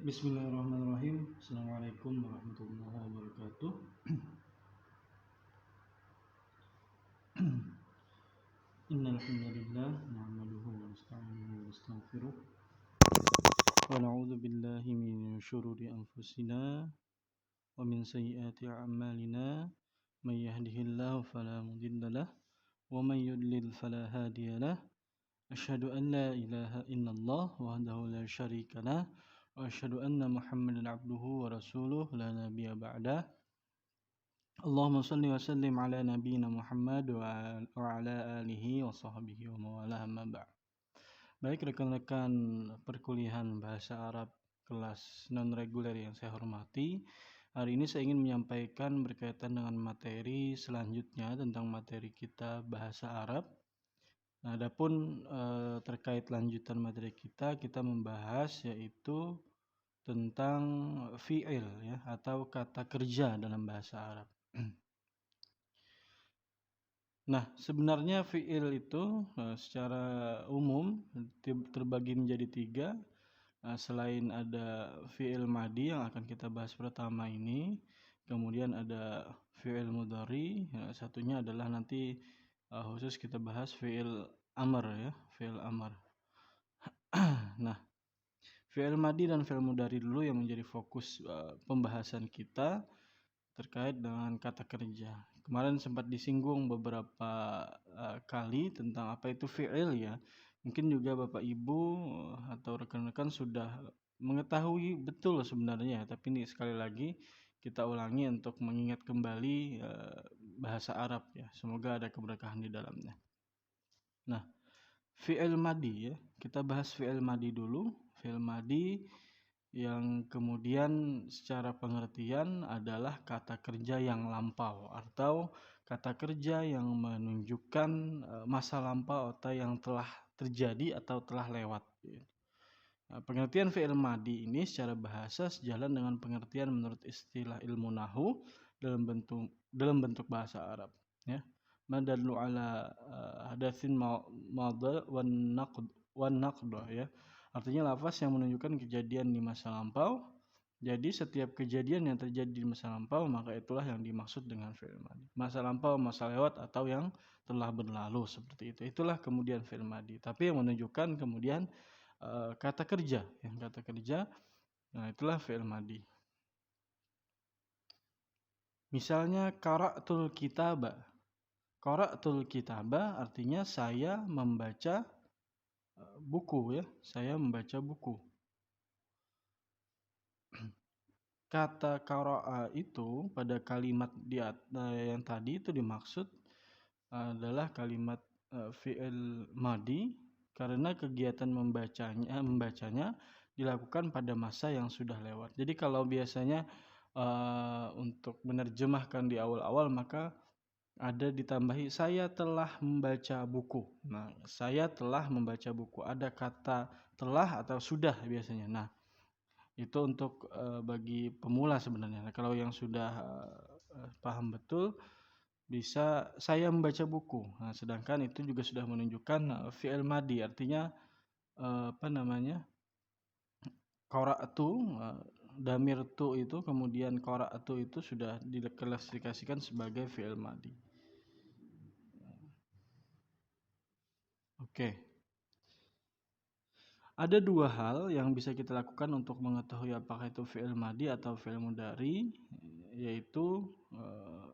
Bismillahirrahmanirrahim. Assalamualaikum warahmatullahi wabarakatuh. Innal hamdalillah nahmaduhu wa nasta'inuhu wa nastaghfiruh wa na'udzu billahi min syururi anfusina wa min sayyiati a'malina. May yahdihillahu fala mudilla lahu wa may yudlil fala hadiya lahu. Asyhadu an la ilaha illallah wahdahu la syarika lah wa asyhadu anna Muhammadan abduhu wa rasuluh la nabiyya ba'dah. Allahumma salli wa sallim ala nabiyyina Muhammad wa ala alihi wa sahbihi wa mawalah amma ba'd. Baik rekan-rekan perkuliahan bahasa Arab kelas non-reguler yang saya hormati, hari ini saya ingin menyampaikan berkaitan dengan materi selanjutnya tentang materi kita bahasa Arab. Nah, adapun terkait lanjutan materi kita membahas yaitu tentang fi'il ya, atau kata kerja dalam bahasa Arab. Nah, sebenarnya fi'il itu secara umum terbagi menjadi 3. Selain ada fi'il madi yang akan kita bahas pertama ini, kemudian ada fi'il mudhari, satunya adalah nanti khusus kita bahas fi'il amr ya, fi'il amr. Nah, fi'il madi dan fi'il mudhari dulu yang menjadi fokus pembahasan kita terkait dengan kata kerja. Kemarin sempat disinggung beberapa kali tentang apa itu fi'il ya. Mungkin juga Bapak Ibu atau rekan-rekan sudah mengetahui betul sebenarnya, tapi ini sekali lagi kita ulangi untuk mengingat kembali bahasa Arab ya. Semoga ada keberkahan di dalamnya. Nah, fi'il madi ya. Kita bahas fi'il madi dulu. Fi'il madi yang kemudian secara pengertian adalah kata kerja yang lampau atau kata kerja yang menunjukkan masa lampau atau yang telah terjadi atau telah lewat. Pengertian fi'il madi ini secara bahasa sejalan dengan pengertian menurut istilah ilmu nahu dalam bentuk bahasa Arab ya. Madallu ala hadatsin madha wan naqd ya. Artinya lafaz yang menunjukkan kejadian di masa lampau. Jadi setiap kejadian yang terjadi di masa lampau maka itulah yang dimaksud dengan fi'il madi. Masa lampau, masa lewat atau yang telah berlalu seperti itu. Itulah kemudian fi'il madi. Tapi yang menunjukkan kemudian kata kerja, yang kata kerja. Nah, itulah fi'il madi. Misalnya qara'tul kitaba. Qara'tul kitaba artinya saya membaca buku ya, saya membaca buku. Kata qara'a itu pada kalimat yang tadi itu dimaksud adalah kalimat fi'il madi karena kegiatan membacanya dilakukan pada masa yang sudah lewat. Jadi kalau biasanya untuk menerjemahkan di awal-awal maka ada ditambahi saya telah membaca buku. Nah, saya telah membaca buku. Ada kata telah atau sudah biasanya. Nah, itu untuk bagi pemula sebenarnya. Nah, kalau yang sudah paham betul bisa saya membaca buku. Nah, sedangkan itu juga sudah menunjukkan fi'il madi, artinya qara'tu, damir tu itu kemudian qara'tu itu sudah diklasifikasikan sebagai fi'il madi. Oke. Ada 2 hal yang bisa kita lakukan untuk mengetahui apakah itu fi'il madi atau fi'il mudhari, yaitu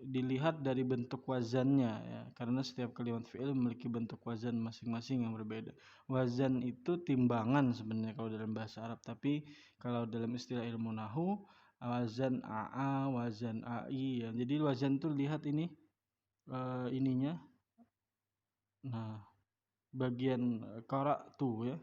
dilihat dari bentuk wazannya ya, karena setiap kalimat fi'il memiliki bentuk wazan masing-masing yang berbeda. Wazan itu timbangan sebenarnya kalau dalam bahasa Arab, tapi kalau dalam istilah ilmu nahu wazan AA, wazan AI ya. Jadi wazan itu lihat ini ininya. Nah, bagian qara'tu ya.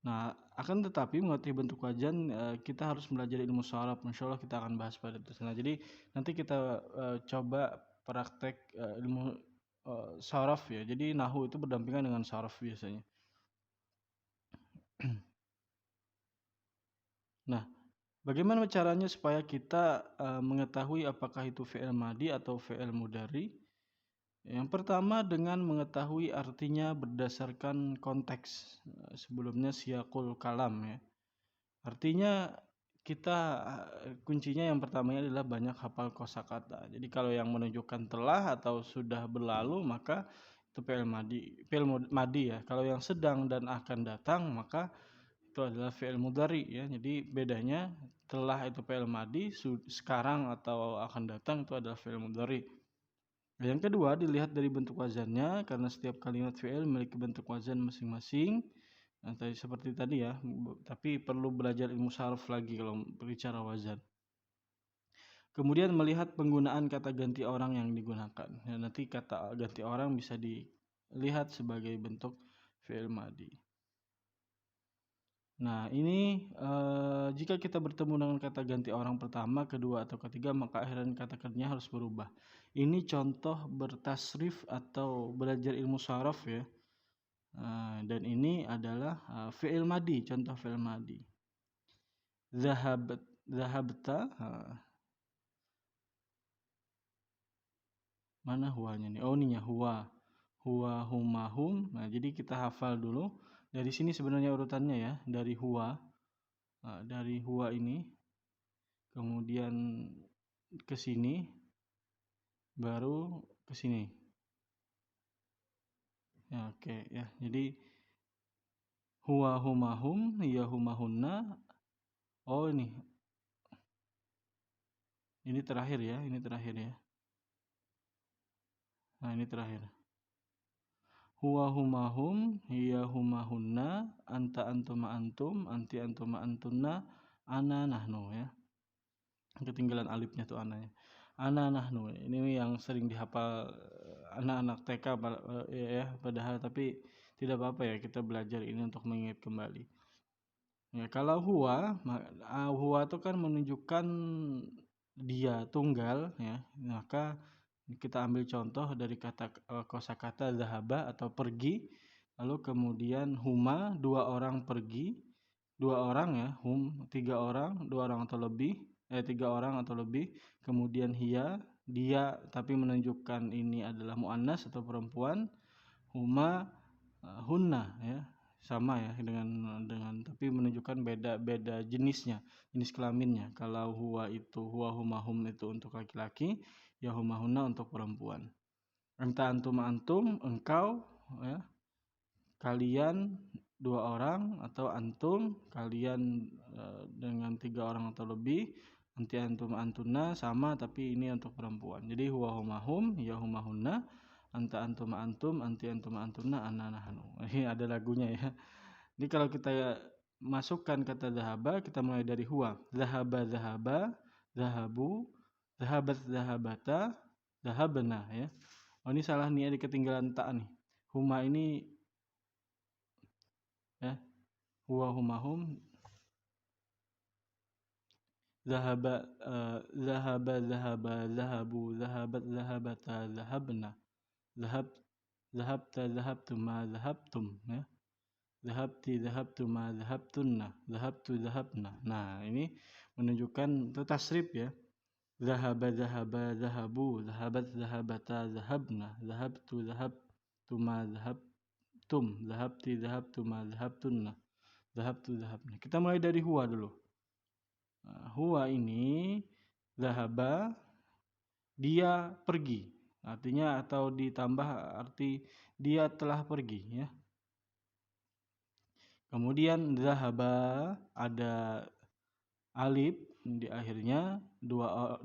Nah, akan tetapi mengerti bentuk wazan kita harus belajar ilmu sharaf. Insyaallah kita akan bahas pada itu. Nah, jadi nanti kita coba praktek ilmu sharaf ya. Jadi nahu itu berdampingan dengan sharaf biasanya. Nah, bagaimana caranya supaya kita mengetahui apakah itu fi'il madi atau fi'il mudhari? Yang pertama dengan mengetahui artinya berdasarkan konteks. Sebelumnya siyaqul kalam ya. Artinya kita kuncinya yang pertamanya adalah banyak hafal kosakata. Jadi kalau yang menunjukkan telah atau sudah berlalu maka itu fi'il madi ya. Kalau yang sedang dan akan datang maka itu adalah fi'il mudhari ya. Jadi bedanya telah itu fi'il madi, sekarang atau akan datang itu adalah fi'il mudhari. Yang kedua dilihat dari bentuk wazannya karena setiap kalimat fi'il memiliki bentuk wazan masing-masing. Nah, seperti tadi ya, tapi perlu belajar ilmu sarf lagi kalau berbicara wazan. Kemudian melihat penggunaan kata ganti orang yang digunakan. Ya, nanti kata ganti orang bisa dilihat sebagai bentuk fi'il madi. Nah, ini jika kita bertemu dengan kata ganti orang pertama, kedua, atau ketiga, maka akhiran kata kerjanya harus berubah. Ini contoh bertasrif atau belajar ilmu saraf ya. Dan ini adalah fi'il madi, contoh fi'il madi. Zahabta, mana huwanya nih? Oh, ininya huwa. Huwa, huma, hum. Nah, jadi kita hafal dulu. Dari sini sebenarnya urutannya ya, dari huwa. Dari huwa ini, kemudian ke sini, baru ke sini. Ya, oke ya. Jadi huwa, huma, hum, ya, huma, hunna. Oh, ini terakhir ya, ini terakhir ya. Nah, ini terakhir. Huwa, huma, hum, hiya, huma, hunna, anta, antuma, antum, anti, antuma, antunna, ana, nahnu ya. Ketinggalan alifnya tuh ananya. Ana, nahnu. Ini yang sering dihafal anak-anak TK ya, padahal tapi tidak apa-apa ya kita belajar ini untuk mengingat kembali. Ya, kalau huwa itu kan menunjukkan dia tunggal ya. Maka kita ambil contoh dari kata kosakata zahaba atau pergi, lalu kemudian huma dua orang pergi, dua orang ya, hum tiga orang, dua orang atau lebih, tiga orang atau lebih, kemudian hiya dia tapi menunjukkan ini adalah muannas atau perempuan, huma hunna ya sama ya dengan tapi menunjukkan beda jenisnya, jenis kelaminnya. Kalau huwa huma hum itu untuk laki-laki, ya huma hunna untuk perempuan. Anta antum engkau ya, kalian dua orang atau antum kalian dengan tiga orang atau lebih, anti antum antunna sama tapi ini untuk perempuan. Jadi huwa huma hum, ya huma hunna, anta antum anti antum antunna, ana nahnu. Ini ada lagunya ya. Jadi kalau kita masukkan kata zahaba, kita mulai dari huwa. Zahaba zahaba, zahabu, zahabat zahabata, zahabna ya. Oh, ini salah nih, ada ketinggalan ta nih. Huma ini ya, huwa huma hum, zahaba zahabu, zahabat zahabata, zahabna, zahabta zahabtuma, zahabtum ya. Zahabti zahabtuma, zahabtunna, zahabtu zahabna. Nah, ini menunjukkan itu tasrif ya. Zahaba zahabu, zahabat zahabata, zahabna, zahabtu zahabtuma, zahabtum, zahabti zahabtuma, zahabtunna, zahabtu zahabna. Kita mulai dari huwa dulu. Huwa ini zahaba dia pergi. Artinya atau ditambah arti dia telah pergi ya. Kemudian zahaba ada alif di akhirnya,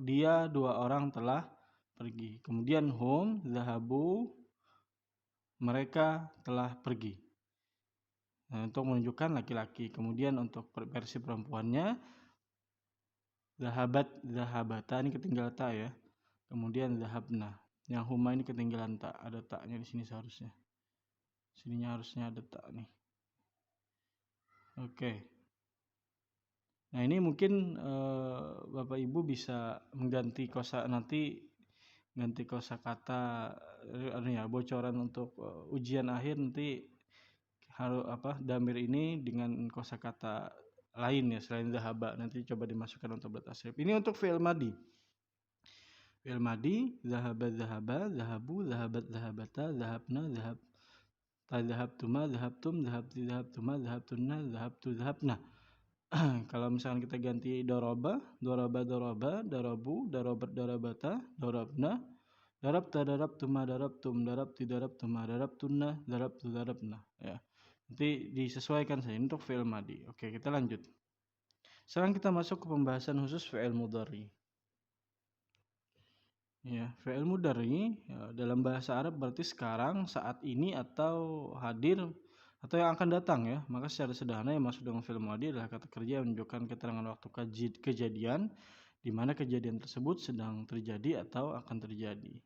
dia dua orang telah pergi. Kemudian hum zahabu mereka telah pergi. Nah, untuk menunjukkan laki-laki. Kemudian untuk versi perempuannya zahabat zahabata ini ketinggalan ta ya. Kemudian zahabna. Yang huma ini ketinggalan ta, ada taknya di sini seharusnya. Sininya harusnya ada tak nih. Oke. Nah, ini mungkin Bapak Ibu bisa mengganti ganti kosakata ya, bocoran untuk ujian akhir nanti harus damir ini dengan kosakata lain ya selain zahaba, nanti coba dimasukkan untuk bertasrif. Ini untuk fi'il madi. Fi'il madi, zahaba, zahaba, zahabu, zahabat, zahabata, zahabna, zahabtuma, zahabtum, zahabti, zahabtuma, zahabtunna, zahabtu, zahabna. Kalau misalkan kita ganti doroba, doroba, doroba, dorobu, dorobat, dorobata, dorobna, darabta, darabtuma, darabtum, darabti, darabtuma, darabtunna, darabtu, darabna. Ya. Nanti disesuaikan saja untuk fi'il madi. Oke, kita lanjut. Sekarang kita masuk ke pembahasan khusus fi'il mudhari. Ya, fi'il mudhari ya, dalam bahasa Arab berarti sekarang, saat ini, atau hadir, atau yang akan datang ya. Maka secara sederhana yang masuk dengan fi'il mudhari adalah kata kerja yang menunjukkan keterangan waktu kejadian di mana kejadian tersebut sedang terjadi atau akan terjadi.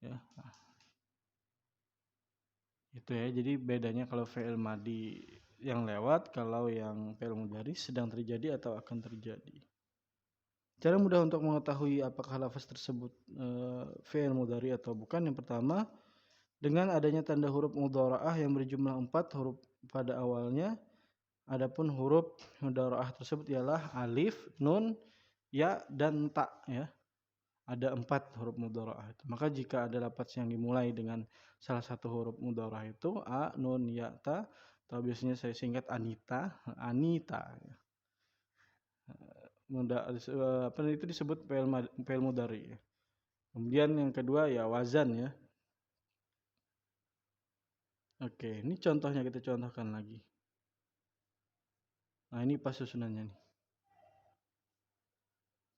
Ya. Nah, itu ya. Jadi bedanya kalau fi'il madi yang lewat, kalau yang fi'il mudhari sedang terjadi atau akan terjadi. Cara mudah untuk mengetahui apakah lafaz tersebut fi'il mudhari atau bukan, yang pertama, dengan adanya tanda huruf mudhara'ah yang berjumlah 4 huruf pada awalnya. Adapun huruf mudhara'ah tersebut ialah alif, nun, ya, dan ta ya. Ada 4 huruf mudhara'ah itu. Maka jika ada lafaz yang dimulai dengan salah satu huruf mudhara'ah itu a, nun, ya, ta, atau biasanya saya singkat Anita, Anita. Itu disebut fi'il mudhari. Kemudian yang kedua ya wazan ya. Oke, ini contohnya kita contohkan lagi. Nah, ini pas susunannya nih.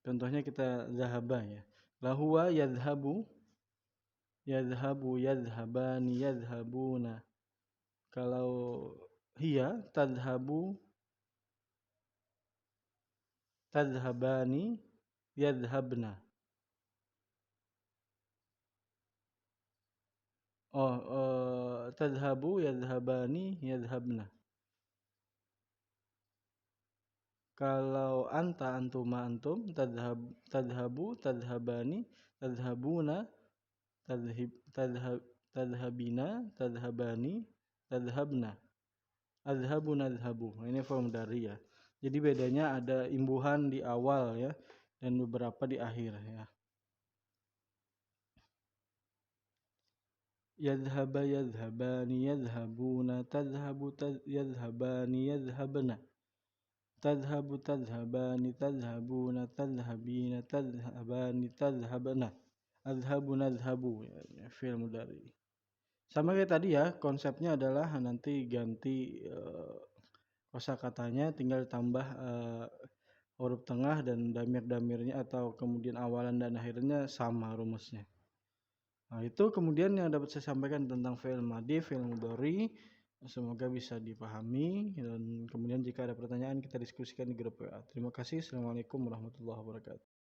Contohnya kita zahaba ya. Lahuwa yadhabu, yadhabu, yadhabani, yadhabuna. Kalau hiya tadhabu, tadhabani, yadhabna. Tadhabu, yadhabani, yadhabna. Kalau anta, antuma, antum, tadhabu, tadhabani, tadhabuna, tadhabina, tadhabani, tadhabna, adhabu, nadhabu. Ini form dari ya. Jadi bedanya ada imbuhan di awal ya, dan beberapa di akhir ya. Yadhaba, yadhabani, yadhabuna, tadhabu, yadhabani, yadhabna. Tadhabu, tadhabani, tadhabuna, tadhabina, tadhabani, tadhabna. Adhabu, nadhabu. Ya, fi'il mudhari. Sama kayak tadi ya, konsepnya adalah nanti ganti kosakatanya, tinggal tambah huruf tengah dan damir-damirnya atau kemudian awalan dan akhirnya sama rumusnya. Nah, itu kemudian yang dapat saya sampaikan tentang fi'il madi, fi'il mudhari. Semoga bisa dipahami, dan kemudian jika ada pertanyaan kita diskusikan di grup WA. Terima kasih. Assalamualaikum warahmatullahi wabarakatuh.